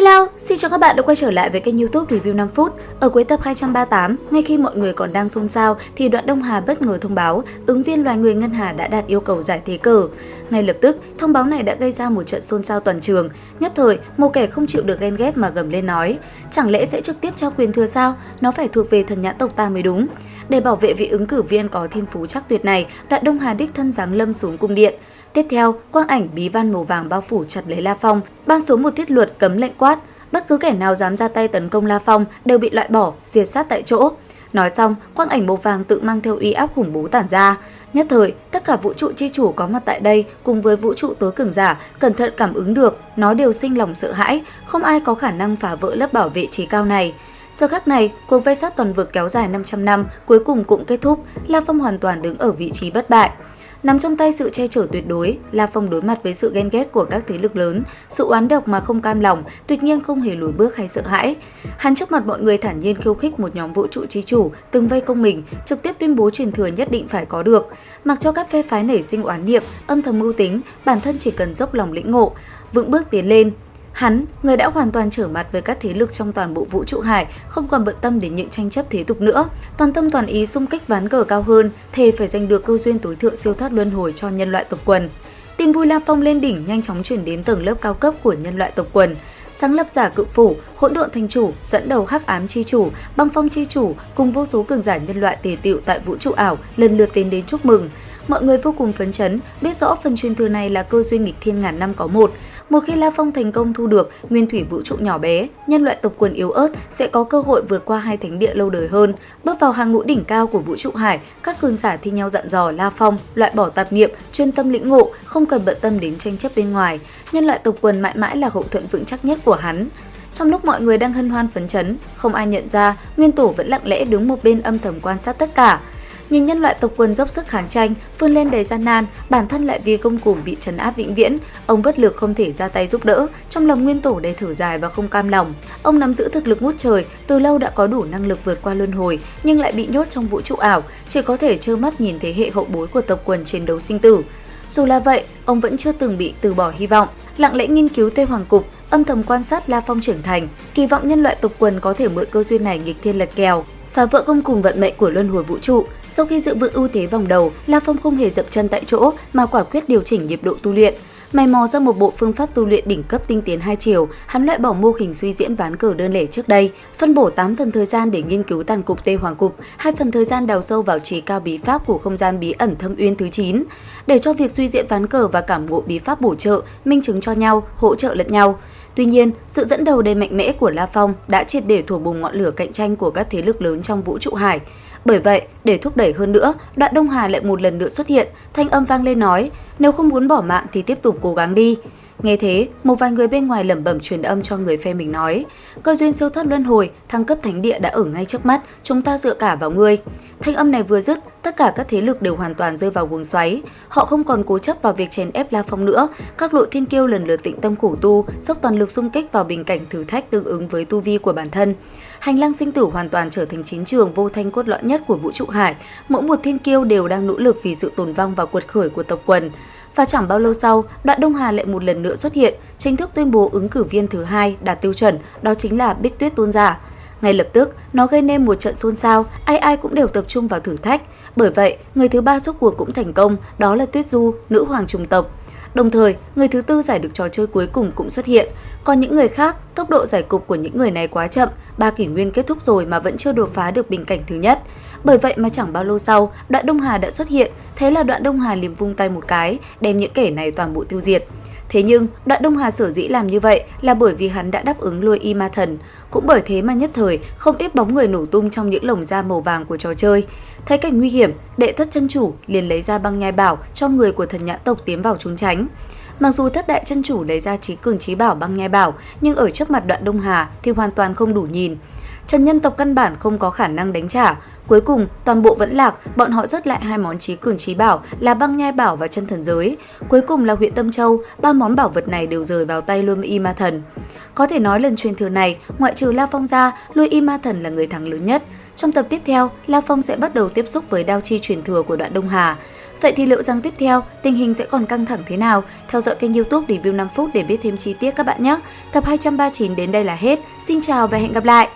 Hello, xin chào các bạn đã quay trở lại với kênh YouTube Review 5 phút. Ở cuối tập 238, ngay khi mọi người còn đang xôn xao thì Đoạn Đông Hà bất ngờ thông báo ứng viên loài người ngân hà đã đạt yêu cầu giải thế cờ. Ngay lập tức, thông báo này đã gây ra một trận xôn xao toàn trường. Nhất thời, một kẻ không chịu được ghen ghét mà gầm lên nói: chẳng lẽ sẽ trực tiếp trao quyền thừa sao? Nó phải thuộc về thần nhãn tộc ta mới đúng. Để bảo vệ vị ứng cử viên có thiên phú chắc tuyệt này, Đoạn Đông Hà đích thân giáng lâm xuống cung điện. Tiếp theo, quang ảnh bí văn màu vàng bao phủ chặt lấy La Phong, ban xuống một thiết luật cấm lệnh quát: bất cứ kẻ nào dám ra tay tấn công La Phong đều bị loại bỏ, diệt sát tại chỗ. Nói xong, quang ảnh màu vàng tự mang theo uy áp khủng bố tản ra. Nhất thời, tất cả vũ trụ chi chủ có mặt tại đây cùng với vũ trụ tối cường giả cẩn thận cảm ứng được, nó đều sinh lòng sợ hãi, không ai có khả năng phá vỡ lớp bảo vệ trí cao này. Giờ khắc này, cuộc vây sát toàn vực kéo dài 500 năm cuối cùng cũng kết thúc, La Phong hoàn toàn đứng ở vị trí bất bại. Nằm trong tay sự che chở tuyệt đối, La Phong đối mặt với sự ghen ghét của các thế lực lớn, sự oán độc mà không cam lòng, tuyệt nhiên không hề lùi bước hay sợ hãi. Hắn trước mặt mọi người thản nhiên khiêu khích một nhóm vũ trụ chi chủ từng vây công mình, trực tiếp tuyên bố truyền thừa nhất định phải có được. Mặc cho các phe phái nảy sinh oán niệm, âm thầm mưu tính, bản thân chỉ cần dốc lòng lĩnh ngộ, vững bước tiến lên. Hắn, người đã hoàn toàn trở mặt với các thế lực trong toàn bộ vũ trụ hải, không còn bận tâm đến những tranh chấp thế tục nữa, toàn tâm toàn ý xung kích ván cờ cao hơn, thề phải giành được cơ duyên tối thượng siêu thoát luân hồi cho nhân loại tộc quần. Tin vui La Phong lên đỉnh nhanh chóng chuyển đến tầng lớp cao cấp của nhân loại tộc quần. Sáng lập giả cự phủ, hỗn độn thành chủ, dẫn đầu hắc ám chi chủ, băng phong chi chủ cùng vô số cường giả nhân loại tề tựu tại vũ trụ ảo lần lượt tiến đến chúc mừng. Mọi người vô cùng phấn chấn, biết rõ phần truyền thừa này là cơ duyên nghịch thiên ngàn năm có một. Một khi La Phong thành công thu được nguyên thủy vũ trụ nhỏ bé, nhân loại tộc quần yếu ớt sẽ có cơ hội vượt qua hai thánh địa lâu đời hơn, bước vào hàng ngũ đỉnh cao của vũ trụ hải. Các cường giả thi nhau dặn dò La Phong loại bỏ tạp niệm, chuyên tâm lĩnh ngộ, không cần bận tâm đến tranh chấp bên ngoài. Nhân loại tộc quần mãi mãi là hậu thuẫn vững chắc nhất của hắn. Trong lúc mọi người đang hân hoan phấn chấn, không ai nhận ra Nguyên Tổ vẫn lặng lẽ đứng một bên âm thầm quan sát tất cả. Nhìn nhân loại tộc quần dốc sức kháng tranh, vươn lên đầy gian nan, bản thân lại vì công cùm bị trấn áp vĩnh viễn, ông bất lực không thể ra tay giúp đỡ, trong lòng Nguyên Tổ đầy thở dài và không cam lòng. Ông nắm giữ thực lực ngút trời, từ lâu đã có đủ năng lực vượt qua luân hồi, nhưng lại bị nhốt trong vũ trụ ảo, chỉ có thể trơ mắt nhìn thế hệ hậu bối của tộc quần chiến đấu sinh tử. Dù là vậy, ông vẫn chưa từng bị từ bỏ hy vọng, lặng lẽ nghiên cứu Tê Hoàng Cục, âm thầm quan sát La Phong trưởng thành, kỳ vọng nhân loại tộc quần có thể mượn cơ duyên này nghịch thiên lật kèo, phá vỡ gông cùng vận mệnh của luân hồi vũ trụ. Sau khi giữ vững ưu thế vòng đầu, La Phong không hề dậm chân tại chỗ mà quả quyết điều chỉnh nhịp độ tu luyện. Mày mò ra một bộ phương pháp tu luyện đỉnh cấp tinh tiến hai chiều, hắn loại bỏ mô hình suy diễn ván cờ đơn lẻ trước đây, phân bổ 8 phần thời gian để nghiên cứu tàn cục Tê Hoàng Cục, 2 phần thời gian đào sâu vào trí cao bí pháp của không gian bí ẩn Thâm Uyên thứ 9, để cho việc suy diễn ván cờ và cảm ngộ bí pháp bổ trợ, minh chứng cho nhau, hỗ trợ lẫn nhau. Tuy nhiên, sự dẫn đầu đầy mạnh mẽ của La Phong đã triệt để thổi bùng ngọn lửa cạnh tranh của các thế lực lớn trong vũ trụ hải. Bởi vậy, để thúc đẩy hơn nữa, Đoạn Đông Hà lại một lần nữa xuất hiện, thanh âm vang lên nói: nếu không muốn bỏ mạng thì tiếp tục cố gắng đi. Nghe thế, một vài người bên ngoài lẩm bẩm truyền âm cho người phe mình nói: cơ duyên siêu thoát luân hồi, thăng cấp thánh địa đã ở ngay trước mắt, chúng ta dựa cả vào ngươi. Thanh âm này vừa dứt, tất cả các thế lực đều hoàn toàn rơi vào guồng xoáy. Họ không còn cố chấp vào việc chèn ép La Phong nữa. Các lộ thiên kiêu lần lượt tĩnh tâm khổ tu, dốc toàn lực xung kích vào bình cảnh thử thách tương ứng với tu vi của bản thân. Hành lang sinh tử hoàn toàn trở thành chiến trường vô thanh cốt lõi nhất của vũ trụ hải. Mỗi một thiên kiêu đều đang nỗ lực vì sự tồn vong và quật khởi của tộc quần. Và chẳng bao lâu sau, Đoạn Đông Hà lại một lần nữa xuất hiện, chính thức tuyên bố ứng cử viên thứ hai đạt tiêu chuẩn, đó chính là Bích Tuyết Tôn giả. Ngay lập tức, nó gây nên một trận xôn xao, ai ai cũng đều tập trung vào thử thách. Bởi vậy, người thứ ba rốt cuộc cũng thành công, đó là Tuyết Du, nữ hoàng trùng tộc. Đồng thời, người thứ tư giải được trò chơi cuối cùng cũng xuất hiện. Còn những người khác, tốc độ giải cục của những người này quá chậm, 3 kỷ nguyên kết thúc rồi mà vẫn chưa đột phá được bình cảnh thứ nhất. Bởi vậy mà chẳng bao lâu sau, Đoạn Đông Hà đã xuất hiện, thế là Đoạn Đông Hà liền vung tay một cái, đem những kẻ này toàn bộ tiêu diệt. Thế nhưng, Đoạn Đông Hà sở dĩ làm như vậy là bởi vì hắn đã đáp ứng lôi y ma thần. Cũng bởi thế mà nhất thời, không ít bóng người nổ tung trong những lồng da màu vàng của trò chơi. Thấy cảnh nguy hiểm, đệ thất chân chủ liền lấy ra băng nhai bảo cho người của thần nhãn tộc tiến vào trốn tránh. Mặc dù thất đại chân chủ lấy ra trí cường trí bảo băng nhai bảo, nhưng ở trước mặt Đoạn Đông Hà thì hoàn toàn không đủ nhìn. Trần nhân tộc căn bản không có khả năng đánh trả. Cuối cùng, toàn bộ vẫn lạc, bọn họ rớt lại hai món trí cường trí bảo là băng nhai bảo và chân thần giới. Cuối cùng là huyện Tâm Châu, 3 món bảo vật này đều rời vào tay Lôi Y Ma Thần. Có thể nói lần truyền thừa này, ngoại trừ La Phong ra, Lôi Y Ma Thần là người thắng lớn nhất. Trong tập tiếp theo, La Phong sẽ bắt đầu tiếp xúc với đao chi truyền thừa của Đoạn Đông Hà. Vậy thì liệu rằng tiếp theo tình hình sẽ còn căng thẳng thế nào? Theo dõi kênh YouTube Review 5 phút để biết thêm chi tiết các bạn nhé. Tập 239 đến đây là hết. Xin chào và hẹn gặp lại!